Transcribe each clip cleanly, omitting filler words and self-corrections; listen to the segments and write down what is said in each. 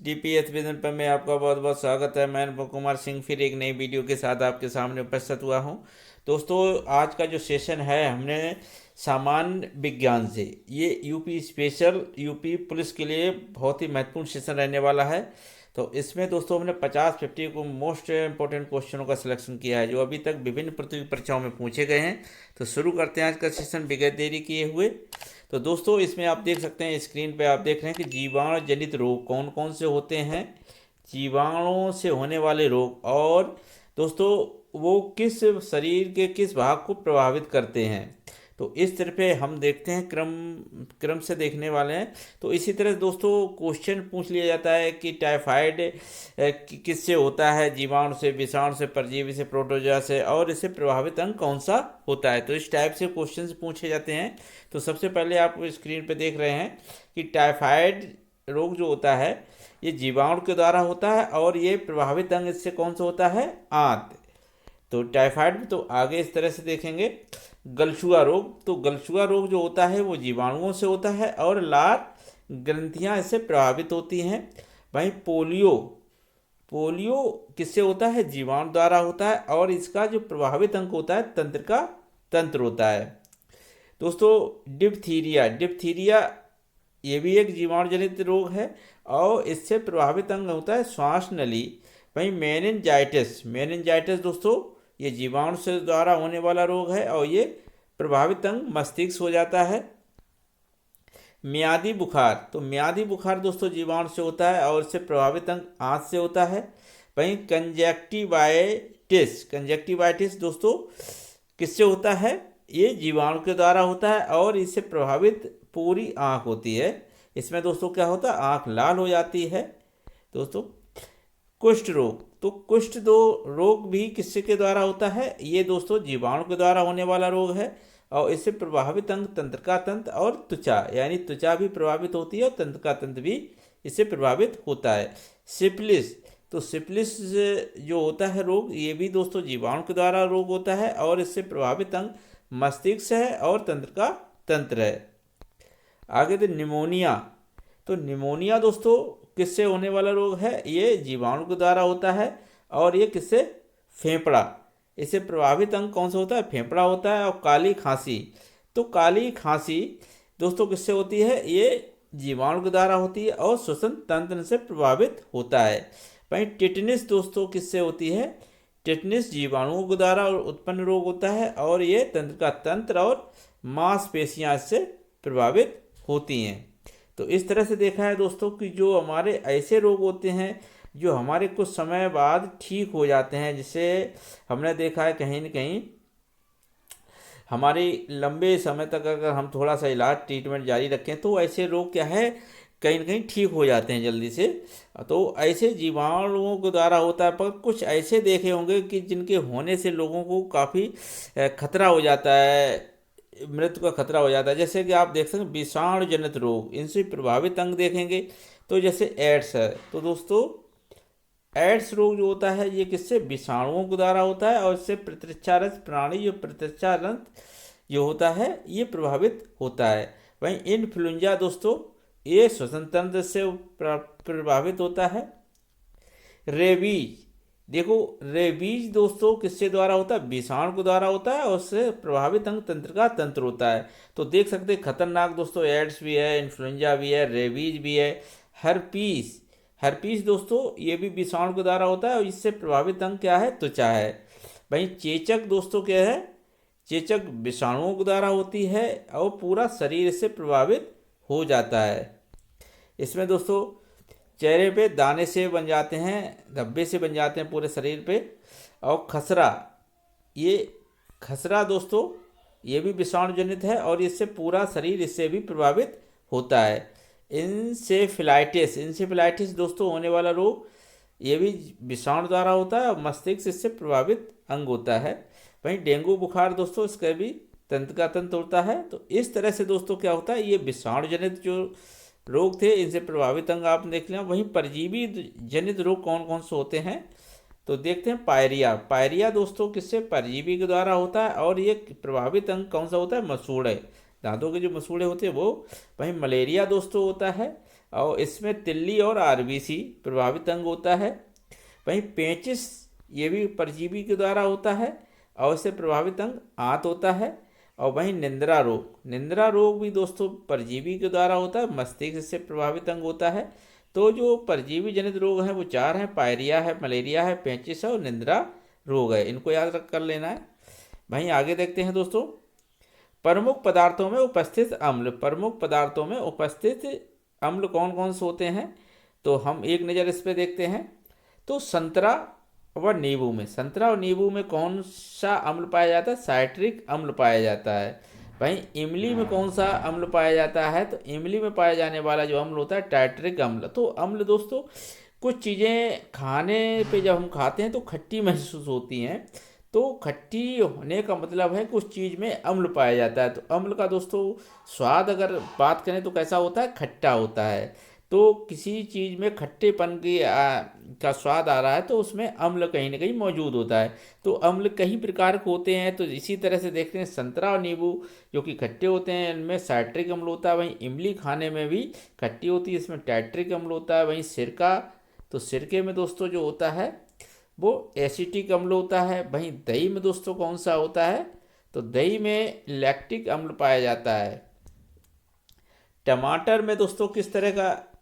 DPS vision पर में आपका बहुत बहुत स्वागत है। मैं अनुभव कुमार सिंह फिर एक नई वीडियो के साथ आपके सामने उपस्थित हुआ हूं। दोस्तों, आज का जो सेशन है हमने सामान्य विज्ञान से, ये यूपी स्पेशल यूपी पुलिस के लिए बहुत ही महत्वपूर्ण सेशन रहने वाला है। तो इसमें दोस्तों हमने 50-50 को मोस्ट इंपॉर्टेंट क्वेश्चनों का सिलेक्शन किया है जो अभी तक विभिन्न प्रतियोगी परीक्षाओं में पूछे गए हैं। तो शुरू करते हैं आज का सेशन बगैर देरी किए हुए। तो दोस्तों, इसमें आप देख सकते हैं, स्क्रीन पे आप देख रहे हैं कि जीवाणु जनित रोग कौन कौन से होते हैं, जीवाणुओं से होने वाले रोग, और दोस्तों वो किस शरीर के किस भाग को प्रभावित करते हैं। तो इस तरह पे हम देखते हैं, क्रम क्रम से देखने वाले हैं। तो इसी तरह दोस्तों क्वेश्चन पूछ लिया जाता है कि टाइफाइड किससे होता है, जीवाणु से, विषाणु से, परजीवी से, प्रोटोजोआ से, और इससे प्रभावित अंग कौन सा होता है। तो इस टाइप से क्वेश्चंस पूछे जाते हैं। तो सबसे पहले आप स्क्रीन पे देख रहे हैं कि टाइफाइड रोग जो होता है ये जीवाणु के द्वारा होता है, और ये प्रभावित अंग इससे कौन सा होता है, आंत। तो टाइफाइड में तो आगे इस तरह से देखेंगे। गलछुआ रोग, तो गलछुआ रोग जो होता है वो जीवाणुओं से होता है और लार ग्रंथियां इससे प्रभावित होती हैं। वहीं पोलियो, पोलियो किससे होता है, जीवाणु द्वारा होता है, और इसका जो प्रभावित अंग होता है तंत्रिका तंत्र होता है। दोस्तों डिप्थीरिया, डिप्थीरिया ये भी एक जीवाणु जनित रोग है और इससे प्रभावित अंग होता है श्वास नली। वहीं मेनिनजाइटिस, मेनिनजाइटिस दोस्तों ये जीवाणु से द्वारा होने वाला रोग है और ये प्रभावित अंग मस्तिष्क हो जाता है। मियादी बुखार, तो मियादी बुखार दोस्तों जीवाणु से होता है और इससे प्रभावित अंग आंत से होता है। वहीं कंजक्टिवाइटिस, कंजक्टिवाइटिस दोस्तों किससे होता है, ये जीवाणु के द्वारा होता है और इससे प्रभावित पूरी आँख होती है। इसमें दोस्तों क्या होता है, आँख लाल हो जाती है। दोस्तों कुष्ठ रोग, तो कुष्ठ दो रोग भी किससे के द्वारा होता है, ये दोस्तों जीवाणु के द्वारा होने वाला रोग है और इससे प्रभावित अंग तंत्रिका तंत्र और त्वचा, यानी त्वचा भी प्रभावित होती है और तंत्रिका तंत्र भी इससे प्रभावित होता है। सिफिलिस, तो सिफिलिस जो होता है रोग ये भी दोस्तों जीवाणु के द्वारा रोग होता है और इससे प्रभावित अंग मस्तिष्क है और तंत्रिका तंत्र है। आगे तो निमोनिया, तो निमोनिया दोस्तों किससे होने वाला रोग है, ये जीवाणु के द्वारा होता है और ये किससे, फेफड़ा, इससे प्रभावित अंग कौन सा होता है, फेफड़ा होता है। और काली खांसी, तो काली खांसी दोस्तों किससे होती है, ये जीवाणु के द्वारा होती है और श्वसन तंत्र से प्रभावित होता है। वहीं टिटनिस दोस्तों किससे होती है, टिटनिस जीवाणुओं के द्वारा उत्पन्न रोग होता है और ये तंत्रिका तंत्र और मांसपेशियां इससे प्रभावित होती हैं। तो इस तरह से देखा है दोस्तों कि जो हमारे ऐसे रोग होते हैं जो हमारे कुछ समय बाद ठीक हो जाते हैं, जिसे हमने देखा है कहीं न कहीं हमारे लंबे समय तक अगर हम थोड़ा सा इलाज ट्रीटमेंट जारी रखें तो ऐसे रोग क्या है, कहीं न कहीं ठीक हो जाते हैं जल्दी से। तो ऐसे जीवाणुओं के द्वारा होता है, पर कुछ ऐसे देखे होंगे कि जिनके होने से लोगों को काफ़ी खतरा हो जाता है, मृत्यु का खतरा हो जाता है। जैसे कि आप देख सकते हैं विषाणु जनित रोग, इनसे प्रभावित अंग देखेंगे तो जैसे एड्स है, तो दोस्तों एड्स रोग जो होता है ये किससे, विषाणुओं के द्वारा होता है और इससे प्रतिरक्षारत प्राणी जो प्रतिरक्षारत जो होता है ये प्रभावित होता है। वहीं इन्फ्लुएंजा दोस्तों ये श्वसन तंत्र से प्रभावित होता है। रेबीज, देखो रेबीज दोस्तों किससे द्वारा होता है, विषाणु के द्वारा होता है और उससे प्रभावित अंग तंत्रिका तंत्र होता है। तो देख सकते हैं खतरनाक दोस्तों एड्स भी है, इन्फ्लुएंजा भी है, रेबीज भी है। हर्पीस, हर्पीस दोस्तों ये भी विषाणु के द्वारा होता है और इससे प्रभावित अंग क्या है, त्वचा है। वहीं चेचक दोस्तों क्या है, चेचक विषाणुओं के द्वारा होती है और पूरा शरीर इससे प्रभावित हो जाता है। इसमें दोस्तों चेहरे पे दाने से बन जाते हैं, धब्बे से बन जाते हैं पूरे शरीर पे। और खसरा, ये खसरा दोस्तों ये भी विषाणु जनित है और इससे पूरा शरीर इससे भी प्रभावित होता है। इंसेफेलाइटिस, इंसेफेलाइटिस दोस्तों होने वाला रोग ये भी विषाणु द्वारा होता है और मस्तिष्क इससे प्रभावित अंग होता है। वहीं डेंगू बुखार दोस्तों इसका भी तंत्रिका तंत्र होता है। तो इस तरह से दोस्तों क्या होता है, ये विषाणु जनित जो रोग थे इनसे प्रभावित अंग आप देख लें। वहीं परजीवी जनित रोग कौन कौन से होते हैं, तो देखते हैं पायरिया, पायरिया दोस्तों किससे, परजीवी के द्वारा होता है और ये प्रभावित अंग कौन सा होता है, मसूड़े, दांतों के जो मसूड़े होते हैं वो। वहीं मलेरिया दोस्तों होता है और इसमें तिल्ली और आरबीसी प्रभावित अंग होता है। वहीं पेचिश ये भी परजीवी के द्वारा होता है और इससे प्रभावित अंग आंत होता है। और वहीं निंद्रा रोग भी दोस्तों परजीवी के द्वारा होता है, मस्तिष्क से प्रभावित अंग होता है। तो जो परजीवी जनित रोग हैं वो 4 हैं, पायरिया है, मलेरिया है, पेचिश है और निंद्रा रोग है। इनको याद रख कर लेना है। वहीं आगे देखते हैं दोस्तों, प्रमुख पदार्थों में उपस्थित अम्ल। प्रमुख पदार्थों में उपस्थित अम्ल कौन कौन से होते हैं, तो हम एक नज़र इस पे देखते हैं। तो संतरा और नींबू में कौन सा अम्ल पाया जाता है, साइट्रिक अम्ल पाया जाता है। वहीं इमली में कौन सा अम्ल पाया जाता है, तो इमली में पाया जाने वाला जो अम्ल होता है टाइट्रिक अम्ल। तो अम्ल दोस्तों कुछ चीज़ें खाने पे जब हम खाते हैं तो खट्टी महसूस होती हैं, तो खट्टी होने का मतलब है कि उस चीज़ में अम्ल पाया जाता है। तो अम्ल का दोस्तों स्वाद अगर बात करें तो कैसा होता है, खट्टा होता है। तो किसी चीज़ में खट्टेपन का स्वाद आ रहा है तो उसमें अम्ल कहीं ना कहीं मौजूद होता है। तो अम्ल कई प्रकार के होते हैं। तो इसी तरह से देखते हैं संतरा और नींबू जो कि खट्टे होते हैं, इनमें साइट्रिक अम्ल होता है। वहीं इमली खाने में भी खट्टी होती है, इसमें टाइट्रिक अम्ल होता है। वहीं सिरका, तो सिरके में दोस्तों जो होता है वो एसिटिक अम्ल होता है। वहीं दही में दोस्तों कौन सा होता है, तो दही में लैक्टिक अम्ल पाया जाता है। टमाटर में दोस्तों किस तरह का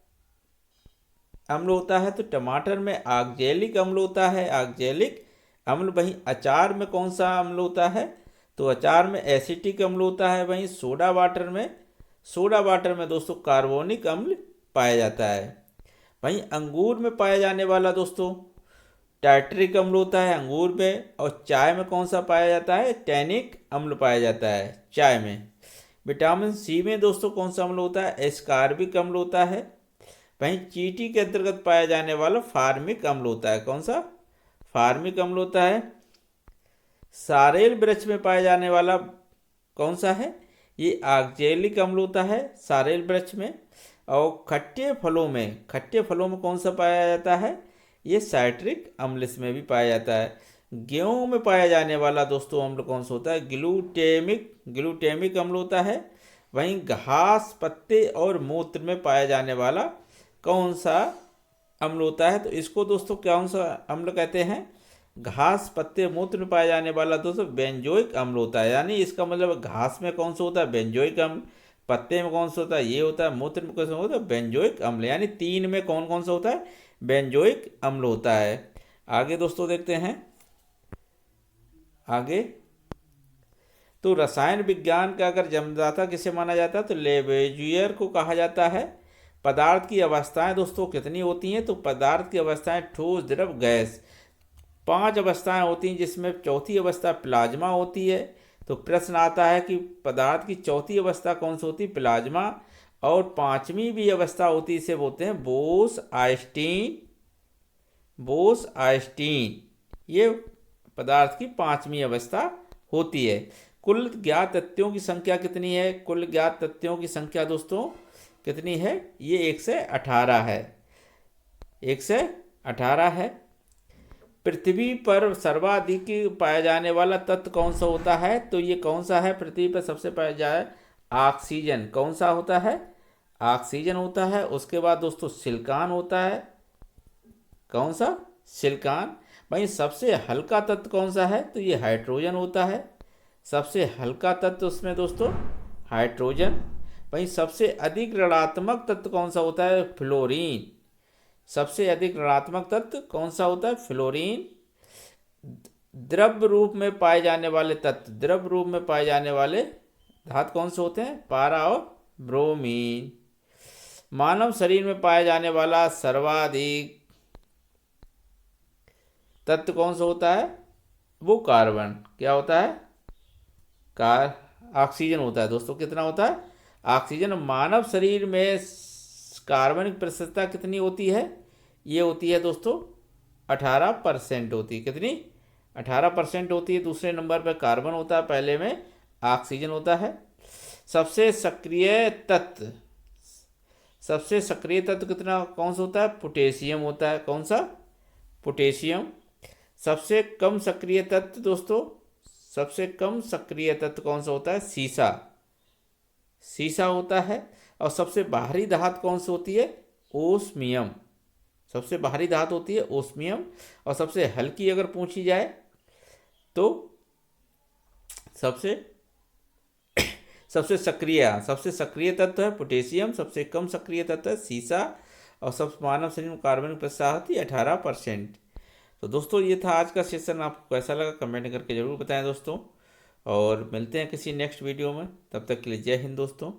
अम्ल होता है, तो टमाटर में ऑक्जेलिक अम्ल होता है, ऑक्जेलिक अम्ल। वहीं अचार में कौन सा अम्ल होता है, तो अचार में एसिटिक अम्ल होता है। वहीं सोडा वाटर में दोस्तों कार्बोनिक अम्ल पाया जाता है। वहीं अंगूर में पाया जाने वाला दोस्तों टाइट्रिक अम्ल होता है अंगूर में। और चाय में कौन सा पाया जाता है, टैनिक अम्ल पाया जाता है चाय में। विटामिन सी में दोस्तों कौन सा अम्ल होता है, एस्कार्बिक अम्ल होता है। वहीं चींटी के अंतर्गत पाया जाने वाला फार्मिक अम्ल होता है, कौन सा, फार्मिक अम्ल होता है। सारेल वृक्ष में पाया जाने वाला कौन सा है, ये ऑक्जेलिक अम्ल होता है सारेल वृक्ष में। और खट्टे फलों में कौन सा पाया जाता है, ये साइट्रिक अम्ल इसमें भी पाया जाता है। गेहूं में पाया जाने वाला दोस्तों अम्ल कौन सा होता है, ग्लूटेमिक अम्ल होता है। वहीं घास, पत्ते और मूत्र में पाया जाने वाला कौन सा अम्ल होता है, तो इसको दोस्तों कौन सा अम्ल कहते हैं, घास, पत्ते, मूत्र में पाया जाने वाला दोस्तों बेंजोइक अम्ल होता है। यानी इसका मतलब घास में कौन सा होता है, बेंजोइक अम्ल। पत्ते में कौन सा होता है, ये होता है। मूत्र में कौन सा होता है, बेंजोइक अम्ल। यानी 3 में कौन कौन सा होता है, बेंजोइक अम्ल होता है। आगे दोस्तों देखते हैं आगे। तो रसायन विज्ञान का अगर जन्मदाता किसे माना जाता है, तो लेवेजुयर को कहा जाता है। पदार्थ की अवस्थाएं दोस्तों कितनी होती हैं, तो पदार्थ की अवस्थाएं ठोस, द्रव, गैस, 5 अवस्थाएं होती हैं, जिसमें चौथी अवस्था प्लाज्मा होती है। तो प्रश्न आता है कि पदार्थ की चौथी अवस्था कौन सी होती है, प्लाज्मा। और 5वीं भी अवस्था होती है, इसे बोलते हैं बोस आइंस्टीन। ये पदार्थ की 5वीं अवस्था होती है। कुल ज्ञात तत्वों की संख्या कितनी है, कुल ज्ञात तत्वों की संख्या दोस्तों कितनी है, ये 118 है, 118 है। पृथ्वी पर सर्वाधिक पाया जाने वाला तत्व कौन सा होता है, तो ये कौन सा है, पृथ्वी पर सबसे पाया जाए ऑक्सीजन। कौन सा होता है, ऑक्सीजन होता है। उसके बाद दोस्तों सिलिकॉन होता है, कौन सा, सिलिकॉन। वहीं सबसे हल्का तत्व कौन सा है, तो ये हाइड्रोजन होता है, सबसे हल्का तत्व उसमें दोस्तों हाइड्रोजन। वहीं सबसे अधिक ऋणात्मक तत्व कौन सा होता है, फ्लोरीन। सबसे अधिक ऋणात्मक तत्व कौन सा होता है, फ्लोरीन। द्रव रूप में पाए जाने वाले तत्व, द्रव रूप में पाए जाने वाले धातु कौन से होते हैं, पारा और ब्रोमीन। मानव शरीर में पाया जाने वाला सर्वाधिक तत्व कौन सा होता है, वो कार्बन, क्या होता है, ऑक्सीजन होता है दोस्तों। कितना होता है, ऑक्सीजन। मानव शरीर में कार्बनिक प्रतिशतता कितनी होती है, ये होती है दोस्तों 18% होती है। कितनी, 18% होती है। दूसरे नंबर पर कार्बन होता है, पहले में ऑक्सीजन होता है। सबसे सक्रिय तत्व कितना कौन सा होता है, पोटेशियम होता है, कौन सा, पोटेशियम। सबसे कम सक्रिय तत्व दोस्तों, सबसे कम सक्रिय तत्व कौन सा होता है, सीसा होता है। और सबसे बाहरी धातु कौन सी होती है? ओस्मियम। सबसे बाहरी धातु होती है ओस्मियम। और सबसे हल्की अगर पूछी जाए तो सबसे सबसे सक्रिय तत्व है पोटेशियम, सबसे कम सक्रिय तत्व है सीसा, और सब मानव शरीर में कार्बन की प्रतिशत 18%। तो दोस्तों ये था आज का सेशन, आपको कैसा लगा कमेंट करके ज़रूर बताएं दोस्तों, और मिलते हैं किसी नेक्स्ट वीडियो में, तब तक के लिए जय हिंद दोस्तों।